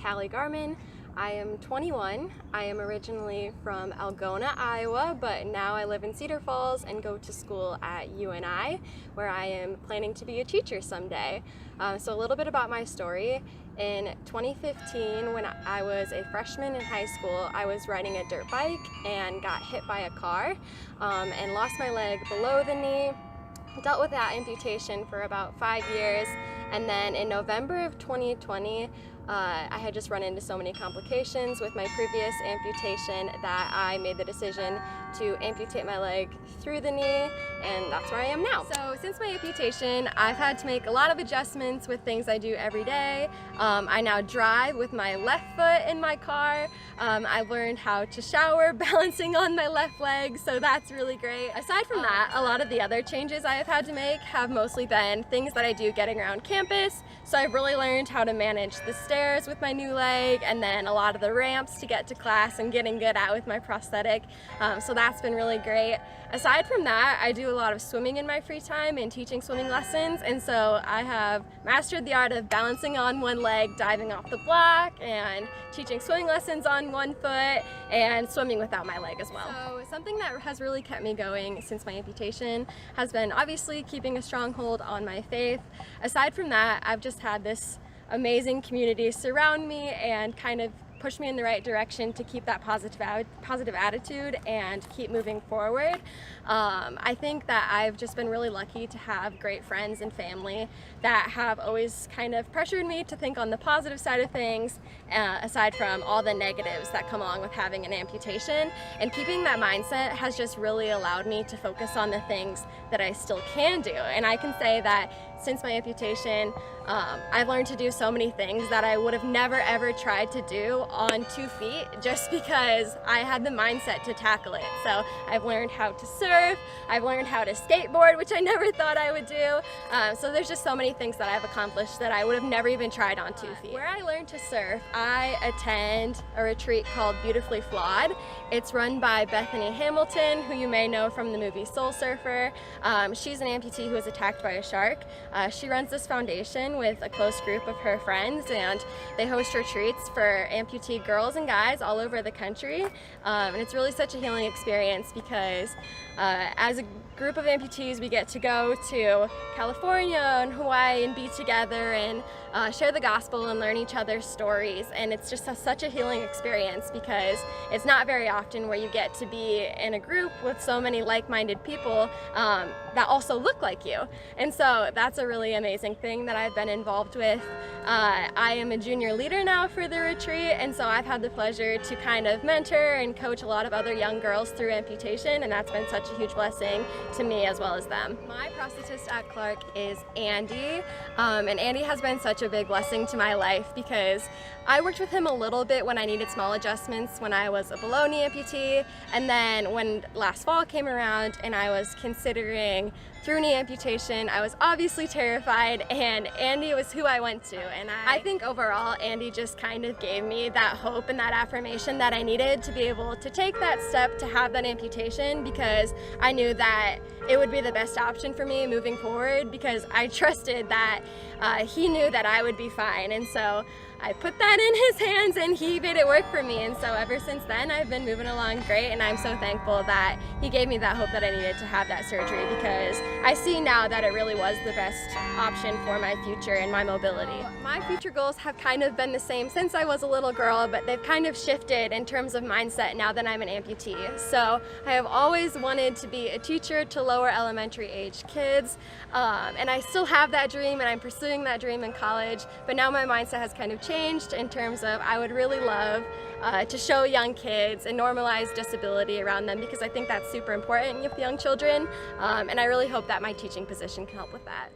Kali Garman. I am 21. I am originally from Algona, Iowa, but now I live in Cedar Falls and go to school at UNI, where I am planning to be a teacher someday. So a little bit about my story. In 2015, when I was a freshman in high school, I was riding a dirt bike and got hit by a car and lost my leg below the knee. Dealt with that amputation for about 5 years, and then in November of 2020 I had just run into so many complications with my previous amputation that I made the decision to amputate my leg through the knee, and that's where I am now. So since my amputation, I've had to make a lot of adjustments with things I do every day. I now drive with my left foot in my car. I've learned how to shower balancing on my left leg, so that's really great. Aside from that, a lot of the other changes I have had to make have mostly been things that I do getting around campus. So I've really learned how to manage the stairs with my new leg, and then a lot of the ramps to get to class and getting good at with my prosthetic. So that's been really great. Aside from that, I do a lot of swimming in my free time and teaching swimming lessons, and so I have mastered the art of balancing on one leg, diving off the block, and teaching swimming lessons on one foot, and swimming without my leg as well. So something that has really kept me going since my amputation has been obviously keeping a strong hold on my faith. Aside from that, I've just had this amazing community surround me and kind of push me in the right direction to keep that positive attitude and keep moving forward. I think that I've just been really lucky to have great friends and family that have always kind of pressured me to think on the positive side of things, aside from all the negatives that come along with having an amputation. And keeping that mindset has just really allowed me to focus on the things that I still can do. And I can say that since my amputation, I've learned to do so many things that I would have never ever tried to do on 2 feet, just because I had the mindset to tackle it. So I've learned how to surf, I've learned how to skateboard, which I never thought I would do. So there's just so many things that I've accomplished that I would have never even tried on 2 feet. Where I learned to surf, I attend a retreat called Beautifully Flawed. It's run by Bethany Hamilton, who you may know from the movie Soul Surfer. She's an amputee who was attacked by a shark. She runs this foundation with a close group of her friends, and they host retreats for amputee girls and guys all over the country. And it's really such a healing experience because as a group of amputees, we get to go to California and Hawaii and be together and share the gospel and learn each other's stories. And it's just such a healing experience because it's not very often where you get to be in a group with so many like-minded people that also look like you. And so that's a really amazing thing that I've been involved with. I am a junior leader now for the retreat, and so I've had the pleasure to kind of mentor and coach a lot of other young girls through amputation, and that's been such a huge blessing to me as well as them. My prosthetist at Clark is Andy, and Andy has been such a big blessing to my life because I worked with him a little bit when I needed small adjustments when I was a below knee amputee, and then when last fall came around and I was considering through knee amputation, I was obviously terrified, and Andy was who I went to. And I think overall Andy just kind of gave me that hope and that affirmation that I needed to be able to take that step to have that amputation, because I knew that it would be the best option for me moving forward, because I trusted that he knew that I would be fine. And so I put that in his hands and he made it work for me, and so ever since then I've been moving along great, and I'm so thankful that he gave me that hope that I needed to have that surgery, because I see now that it really was the best option for my future and my mobility. My future goals have kind of been the same since I was a little girl, but they've kind of shifted in terms of mindset now that I'm an amputee. So I have always wanted to be a teacher to lower elementary age kids, and I still have that dream and I'm pursuing that dream in college, but now my mindset has kind of changed in terms of I would really love to show young kids and normalize disability around them, because I think that's super important with young children, and I really hope that my teaching position can help with that.